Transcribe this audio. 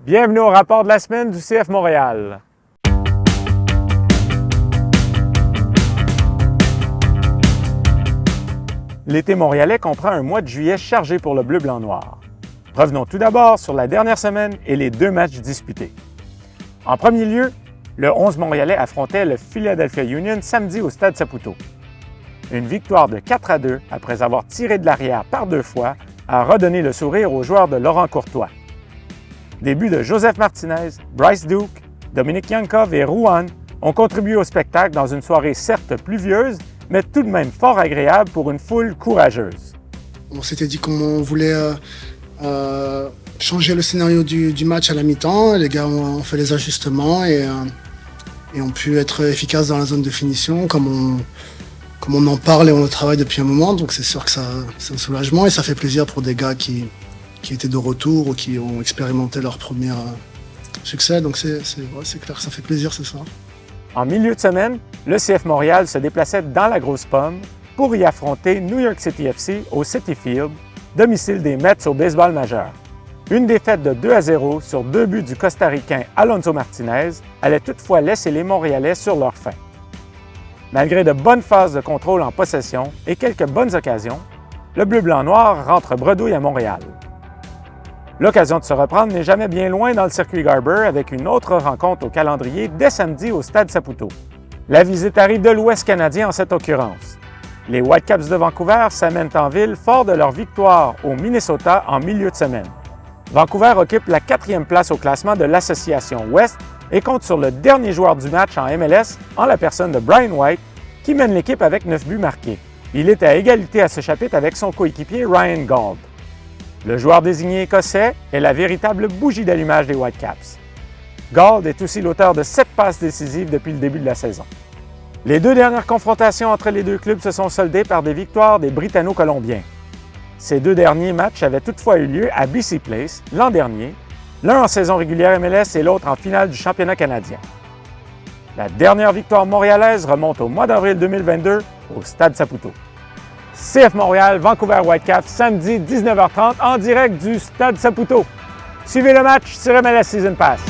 Bienvenue au rapport de la semaine du CF Montréal. L'été montréalais comprend un mois de juillet chargé pour le bleu-blanc-noir. Revenons tout d'abord sur la dernière semaine et les deux matchs disputés. En premier lieu, le 11 montréalais affrontait le Philadelphia Union samedi au Stade Saputo. Une victoire de 4-2 après avoir tiré de l'arrière par deux fois a redonné le sourire aux joueurs de Laurent Courtois. Des buts de Joseph Martinez, Bryce Duke, Dominique Yankov et Rouan ont contribué au spectacle dans une soirée certes pluvieuse, mais tout de même fort agréable pour une foule courageuse. On s'était dit qu'on voulait changer le scénario du match à la mi-temps. Les gars ont fait les ajustements et ont pu être efficaces dans la zone de finition comme on en parle et on le travaille depuis un moment. Donc c'est sûr que c'est un soulagement et ça fait plaisir pour des gars qui étaient de retour ou qui ont expérimenté leur premier succès. Donc c'est clair que ça fait plaisir ce soir. En milieu de semaine, le CF Montréal se déplaçait dans la grosse pomme pour y affronter New York City FC au Citi Field, domicile des Mets au baseball majeur. Une défaite de 2-0 sur deux buts du Costa-Ricain Alonso Martinez allait toutefois laisser les Montréalais sur leur faim. Malgré de bonnes phases de contrôle en possession et quelques bonnes occasions, le bleu-blanc-noir rentre bredouille à Montréal. L'occasion de se reprendre n'est jamais bien loin dans le circuit Garber avec une autre rencontre au calendrier dès samedi au Stade Saputo. La visite arrive de l'Ouest canadien en cette occurrence. Les Whitecaps de Vancouver s'amènent en ville fort de leur victoire au Minnesota en milieu de semaine. Vancouver occupe la 4e place au classement de l'Association Ouest et compte sur le dernier joueur du match en MLS en la personne de Brian White qui mène l'équipe avec 9 buts marqués. Il est à égalité à ce chapitre avec son coéquipier Ryan Gauld. Le joueur désigné écossais est la véritable bougie d'allumage des Whitecaps. Gauld est aussi l'auteur de 7 passes décisives depuis le début de la saison. Les deux dernières confrontations entre les deux clubs se sont soldées par des victoires des Britanno-Colombiens. Ces deux derniers matchs avaient toutefois eu lieu à BC Place l'an dernier, l'un en saison régulière MLS et l'autre en finale du championnat canadien. La dernière victoire montréalaise remonte au mois d'avril 2022 au Stade Saputo. CF Montréal, Vancouver Whitecaps, samedi 19h30 en direct du Stade Saputo. Suivez le match sur MLS Season Pass.